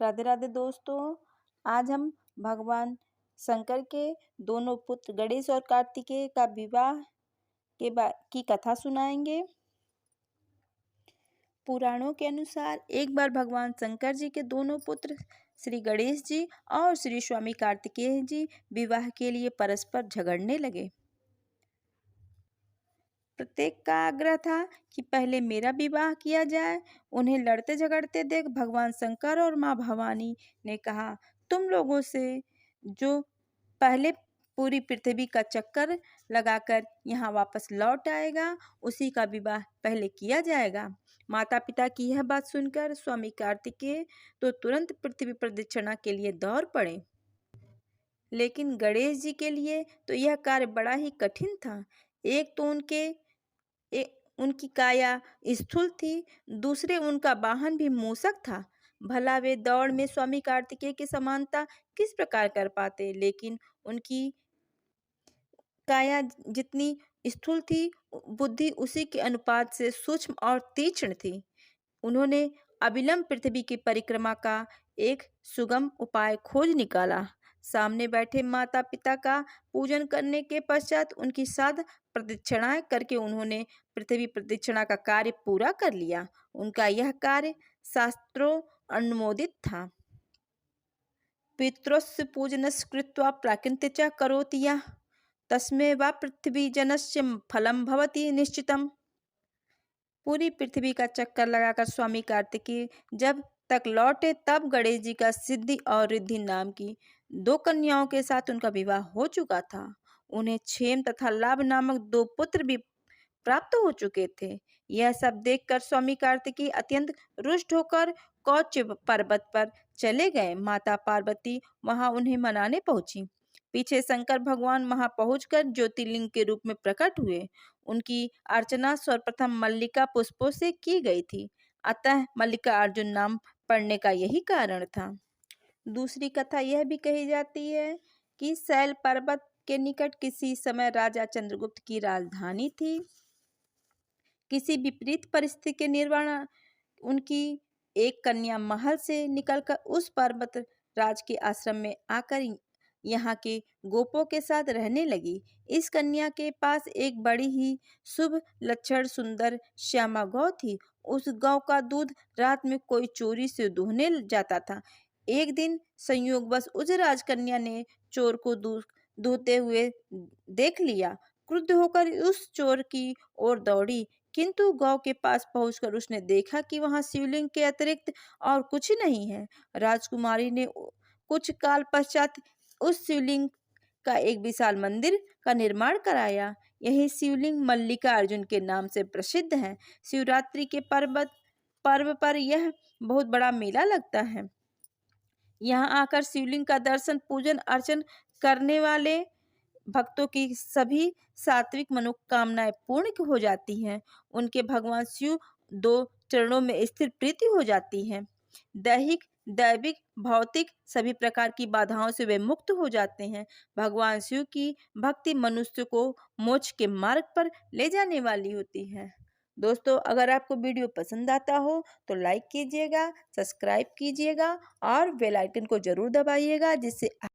राधे राधे दोस्तों। आज हम भगवान शंकर के दोनों पुत्र गणेश और कार्तिकेय का विवाह की कथा सुनाएंगे। पुराणों के अनुसार एक बार भगवान शंकर जी के दोनों पुत्र श्री गणेश जी और श्री स्वामी कार्तिकेय जी विवाह के लिए परस्पर झगड़ने लगे। प्रत्येक का आग्रह था कि पहले मेरा विवाह किया जाए। उन्हें लड़ते झगड़ते देख भगवान शंकर और माँ भवानी ने कहा, तुम लोगों से जो पहले पूरी पृथ्वी का चक्कर लगाकर यहाँ वापस लौट आएगा उसी का विवाह पहले किया जाएगा। माता पिता की यह बात सुनकर स्वामी कार्तिकेय तो तुरंत पृथ्वी प्रदक्षिणा के लिए दौड़ पड़े, लेकिन गणेश जी के लिए तो यह कार्य बड़ा ही कठिन था। एक तो उनकी काया स्थूल थी, दूसरे उनका वाहन भी मूषक था। भला वे दौड़ में स्वामी कार्तिकेय की समानता किस प्रकार कर पाते, लेकिन उनकी काया जितनी स्थूल थी, बुद्धि उसी के अनुपात से सूक्ष्म और तीक्ष्ण थी। उन्होंने अविलंब पृथ्वी की परिक्रमा का एक सुगम उपाय खोज निकाला। सामने बैठे माता पिता का पूजन करने के पश्चात उनकी 7 प्रदक्षिणाएं करके उन्होंने पृथ्वी प्रदक्षिणा का कार्य पूरा कर लिया। उनका यह कार्य शास्त्रों अनुमोदित था। पितृस्य पूजनस्य कृत्वा प्राकृत्य च करोति यः तस्मै वा पृथ्वी जनस्य फलम भवति निश्चितम। पूरी पृथ्वी का चक्कर लगाकर स्वामी कार्तिकेय जब तक लौटे तब गणेश जी का सिद्धि और रिद्धि नाम की 2 कन्याओं के साथ उनका विवाह हो चुका था। उन्हें क्षेम तथा लाभ नामक 2 पुत्र भी प्राप्त हो चुके थे। यह सब देखकर स्वामी कार्तिकेय अत्यंत रुष्ट होकर कौत्य पर्वत पर चले गए। माता पार्वती वहां उन्हें मनाने पहुंची। पीछे शंकर भगवान वहां पहुंचकर ज्योतिर्लिंग के रूप में प्रकट हुए। उनकी अर्चना सर्वप्रथम मल्लिका पुष्पों से की गई थी, अतः मल्लिका अर्जुन नाम पड़ने का यही कारण था। दूसरी कथा यह भी कही जाती है कि शैल पर्वत के निकट किसी समय राजा चंद्रगुप्त की राजधानी थी। किसी विपरीत परिस्थिति के निर्वाण उनकी एक कन्या महल से निकलकर उस पर्वत राज के आश्रम में आकर यहाँ के गोपों के साथ रहने लगी। इस कन्या के पास एक बड़ी ही शुभ लक्षण सुंदर श्यामा गौ थी। उस गौ का दूध रात में कोई चोरी से दुहने जाता था। एक दिन संयोगवश उस राजकन्या ने चोर को दूहते हुए देख लिया। क्रुद्ध होकर उस चोर की ओर दौड़ी, किंतु गौ के पास पहुंचकर उसने देखा कि वहां शिवलिंग के अतिरिक्त और कुछ नहीं है। राजकुमारी ने कुछ काल पश्चात उस शिवलिंग का एक विशाल मंदिर का निर्माण कराया। यही शिवलिंग मल्लिका अर्जुन के नाम से प्रसिद्ध है। शिवरात्रि के पर्व पर यह बहुत बड़ा मेला लगता है। यहाँ आकर शिवलिंग का दर्शन पूजन अर्चन करने वाले भक्तों की सभी सात्विक मनोकामनाएं पूर्ण हो जाती हैं। उनके भगवान शिव 2 चरणों में स्थिर प्रीति हो जाती है। दैहिक, दैविक, भौतिक सभी प्रकार की बाधाओं से वे मुक्त हो जाते हैं। भगवान शिव की भक्ति मनुष्य को मोक्ष के मार्ग पर ले जाने वाली होती है। दोस्तों, अगर आपको वीडियो पसंद आता हो तो लाइक कीजिएगा, सब्सक्राइब कीजिएगा और बेल आइकन को जरूर दबाइएगा, जिससे